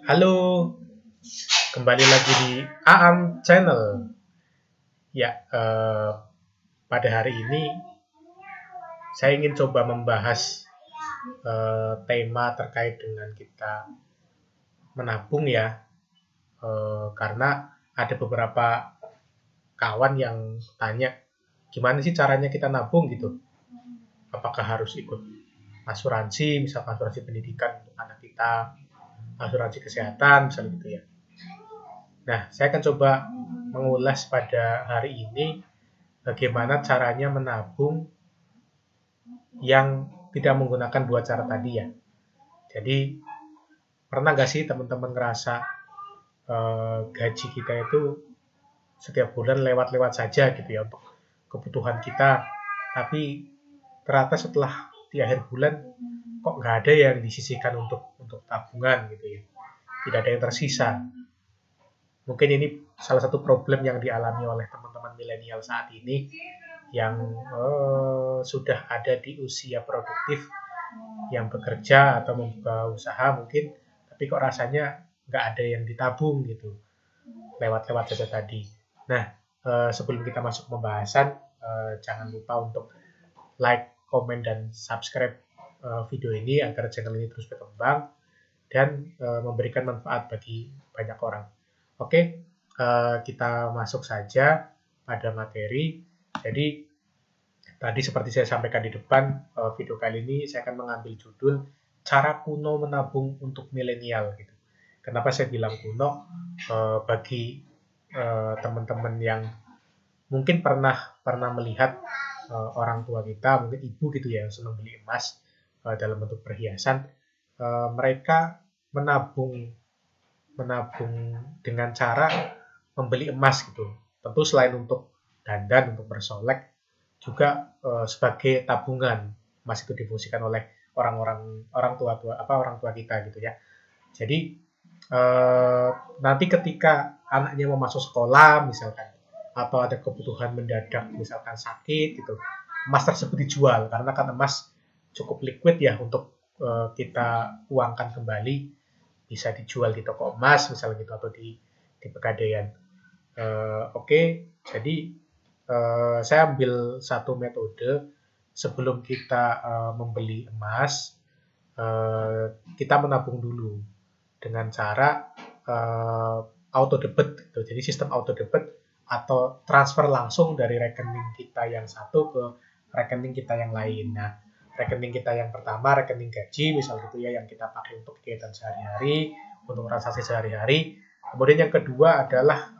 Halo, kembali lagi di Aam Channel. Ya, pada hari ini saya ingin coba membahas tema terkait dengan kita menabung ya, karena ada beberapa kawan yang tanya, gimana sih caranya kita nabung gitu? Apakah harus ikut asuransi, misalkan asuransi pendidikan untuk anak kita, asuransi kesehatan, misalnya gitu ya. Nah, saya akan coba mengulas pada hari ini bagaimana caranya menabung yang tidak menggunakan dua cara tadi ya. Jadi pernah nggak sih teman-teman ngerasa gaji kita itu setiap bulan lewat-lewat saja gitu ya untuk kebutuhan kita, tapi ternyata setelah di akhir bulan kok nggak ada yang disisihkan untuk tabungan gitu ya, tidak ada yang tersisa. Mungkin ini salah satu problem yang dialami oleh teman-teman milenial saat ini yang sudah ada di usia produktif, yang bekerja atau membuka usaha mungkin, tapi kok rasanya nggak ada yang ditabung gitu, lewat-lewat saja tadi. Nah, sebelum kita masuk pembahasan, jangan lupa untuk like, komen, dan subscribe video ini agar channel ini terus berkembang dan memberikan manfaat bagi banyak orang. Oke, kita masuk saja pada materi. Jadi tadi seperti saya sampaikan di depan, video kali ini saya akan mengambil judul cara kuno menabung untuk milenial gitu. Kenapa saya bilang kuno? Bagi teman-teman yang mungkin pernah melihat orang tua kita, mungkin ibu gitu ya, yang senang beli emas dalam bentuk perhiasan, mereka menabung dengan cara membeli emas gitu. Tentu selain untuk dandan, untuk bersolek, juga sebagai tabungan. Emas itu difungsikan oleh orang tua kita gitu ya. Jadi nanti ketika anaknya mau masuk sekolah misalkan, atau ada kebutuhan mendadak misalkan sakit gitu, emas tersebut dijual karena kan emas cukup liquid ya untuk kita uangkan kembali, bisa dijual di toko emas misalnya gitu atau di pegadaian. Oke, jadi saya ambil satu metode sebelum kita membeli emas, kita menabung dulu dengan cara auto debit gitu. Jadi sistem auto debit atau transfer langsung dari rekening kita yang satu ke rekening kita yang lain. Nah, rekening kita yang pertama, rekening gaji misal gitu ya, yang kita pakai untuk kegiatan sehari-hari, untuk transaksi sehari-hari. Kemudian yang kedua adalah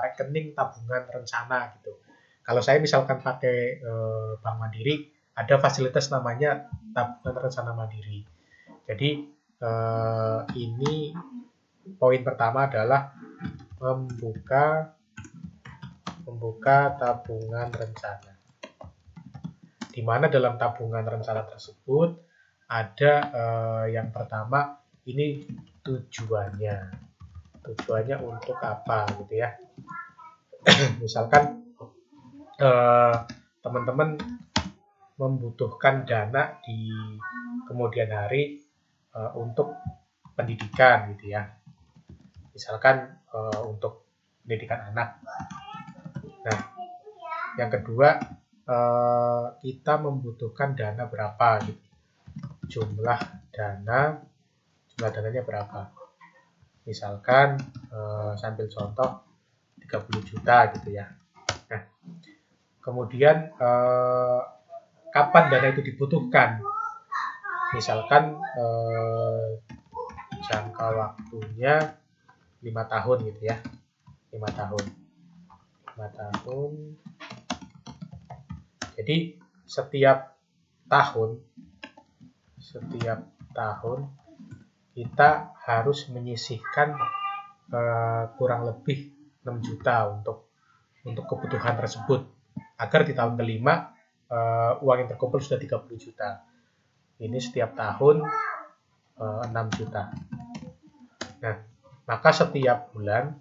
rekening tabungan rencana gitu. Kalau saya misalkan pakai Bank Mandiri, ada fasilitas namanya tabungan rencana mandiri. Jadi ini poin pertama adalah membuka tabungan rencana. Di mana dalam tabungan rencana tersebut ada yang pertama, ini tujuannya untuk apa gitu ya. Misalkan teman-teman membutuhkan dana di kemudian hari untuk pendidikan gitu ya. Misalkan untuk pendidikan anak. Nah, yang kedua, kita membutuhkan dana berapa gitu. Jumlah dananya berapa. Misalkan sambil contoh 30 juta gitu ya. Nah, kemudian kapan dana itu dibutuhkan? Misalkan jangka waktunya 5 tahun gitu ya. 5 tahun. Jadi setiap tahun kita harus menyisihkan kurang lebih 6 juta untuk kebutuhan tersebut, agar di tahun kelima uang yang terkumpul sudah 30 juta. Ini setiap tahun 6 juta. Nah, maka setiap bulan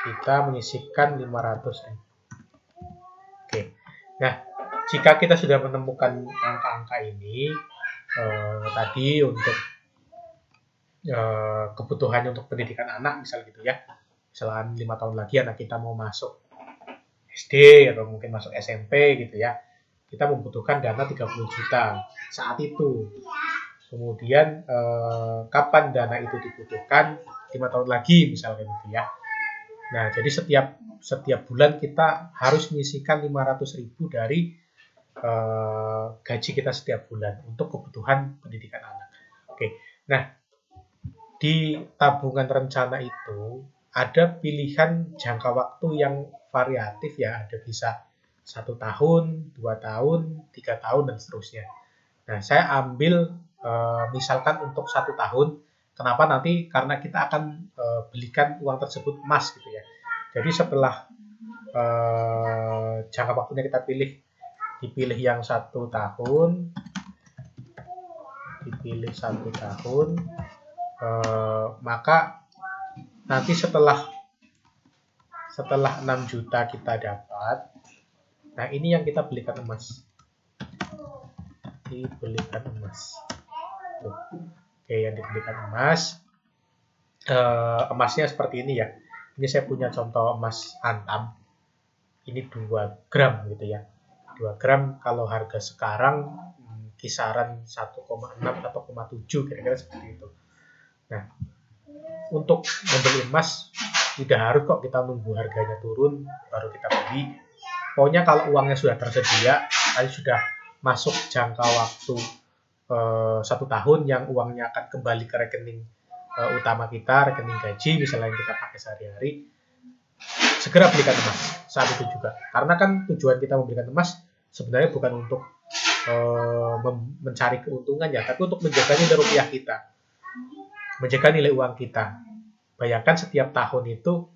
kita menyisihkan 500.000. Oke. Nah, jika kita sudah menemukan angka-angka ini, tadi untuk kebutuhannya untuk pendidikan anak misal gitu ya, misalkan 5 tahun lagi anak kita mau masuk SD atau mungkin masuk SMP gitu ya, kita membutuhkan dana 30 juta saat itu. Kemudian kapan dana itu dibutuhkan 5 tahun lagi misalnya gitu ya. Nah, jadi setiap bulan kita harus menyisihkan 500.000 dari gaji kita setiap bulan untuk kebutuhan pendidikan anak. Oke. Nah, di tabungan rencana itu ada pilihan jangka waktu yang variatif ya, ada bisa 1 tahun, 2 tahun, 3 tahun dan seterusnya. Nah, saya ambil misalkan untuk 1 tahun. Kenapa nanti? Karena kita akan belikan uang tersebut emas gitu ya. Jadi setelah jangka waktunya kita dipilih yang 1 tahun, maka nanti setelah 6 juta kita dapat, nah ini yang kita belikan emas. Tuh. Oke, yang dibelikan emas. Emasnya seperti ini ya. Ini saya punya contoh emas antam. Ini 2 gram gitu ya. 2 gram kalau harga sekarang kisaran 1,6, 1,7 kira-kira seperti itu. Nah, untuk membeli emas tidak harus kok kita nunggu harganya turun baru kita beli. Pokoknya kalau uangnya sudah tersedia, sudah masuk jangka waktu 1 tahun yang uangnya akan kembali ke rekening utama kita, rekening gaji misalnya yang kita pakai sehari-hari, segera belikan emas saat itu juga. Karena kan tujuan kita membelikan emas sebenarnya bukan untuk mencari keuntungan ya, tapi untuk menjaga nilai rupiah kita, menjaga nilai uang kita. Bayangkan setiap tahun itu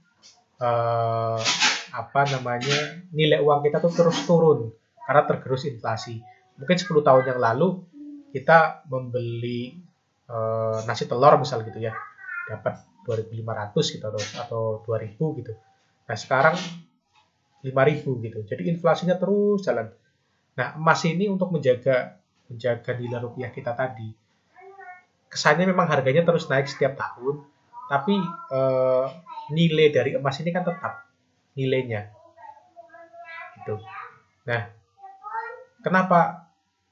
nilai uang kita tuh terus turun karena tergerus inflasi. Mungkin 10 tahun yang lalu kita membeli nasi telur misal gitu ya, dapat 2.500 gitu atau 2.000 gitu. Nah, sekarang 5.000 gitu. Jadi inflasinya terus jalan. Nah, emas ini untuk menjaga nilai rupiah kita tadi. Kesannya memang harganya terus naik setiap tahun, tapi nilai dari emas ini kan tetap nilainya. Gitu. Nah, kenapa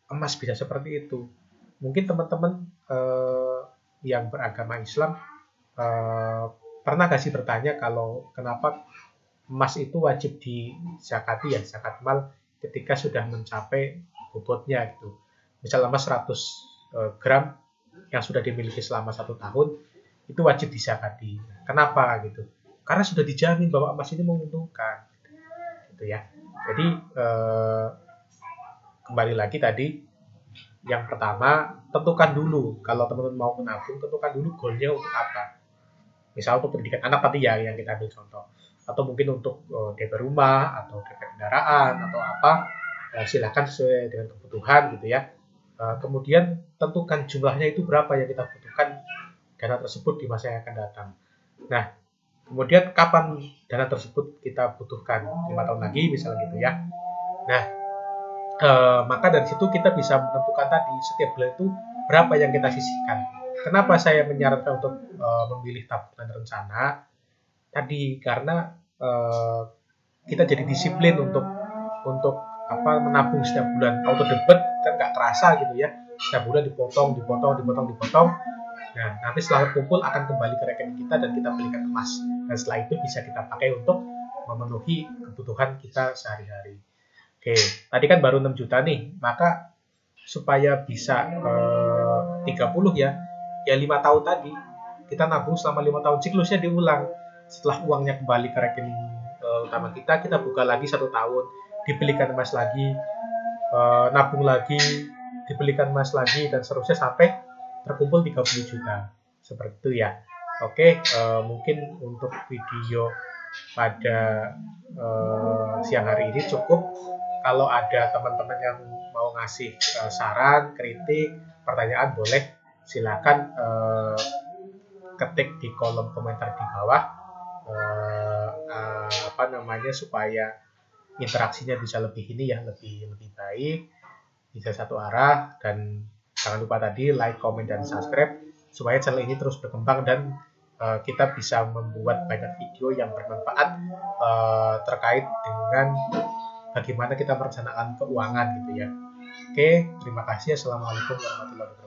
emas bisa seperti itu? Mungkin teman-teman yang beragama Islam pernah gak sih bertanya kalau kenapa emas itu wajib dizakati ya, zakat mal ketika sudah mencapai bobotnya gitu. Misal emas 100 gram yang sudah dimiliki selama 1 tahun itu wajib dizakati. Kenapa gitu? Karena sudah dijamin bahwa emas ini menguntungkan, gitu ya. Jadi kembali lagi tadi, yang pertama tentukan dulu kalau teman-teman mau menabung, tentukan dulu goalnya untuk apa. Misal untuk pendidikan anak tadi ya yang kita ambil contoh, atau mungkin untuk DP rumah atau DP kendaraan atau apa, silakan sesuai dengan kebutuhan gitu ya. Kemudian tentukan jumlahnya itu berapa yang kita butuhkan dana tersebut di masa yang akan datang. Nah, kemudian kapan dana tersebut kita butuhkan, 5 tahun lagi misalnya gitu ya. Nah, maka dari situ kita bisa menentukan tadi setiap bulan itu berapa yang kita sisihkan. Kenapa saya menyarankan untuk memilih tabungan rencana tadi? Karena kita jadi disiplin untuk menabung setiap bulan. Auto debit kan nggak terasa gitu ya. Setiap bulan dipotong. Nah, nanti setelah terkumpul akan kembali ke rekening kita dan kita belikan emas. Dan setelah itu bisa kita pakai untuk memenuhi kebutuhan kita sehari-hari. Oke, tadi kan baru 6 juta nih, maka supaya bisa 30 ya 5 tahun tadi, kita nabung selama 5 tahun, siklusnya diulang. Setelah uangnya kembali ke rekening utama kita buka lagi 1 tahun, dibelikan emas lagi, nabung lagi, dibelikan emas lagi, dan seterusnya sampai terkumpul 30 juta. Seperti itu ya. Oke, mungkin untuk video pada siang hari ini cukup. Kalau ada teman-teman yang mau ngasih saran, kritik, pertanyaan, boleh silakan ketik di kolom komentar di bawah supaya interaksinya bisa lebih ini ya, lebih baik, bisa satu arah. Dan jangan lupa tadi like, comment, dan subscribe supaya channel ini terus berkembang dan kita bisa membuat banyak video yang bermanfaat terkait dengan bagaimana kita merencanakan keuangan gitu ya. Oke, terima kasih. Assalamualaikum warahmatullahi wabarakatuh.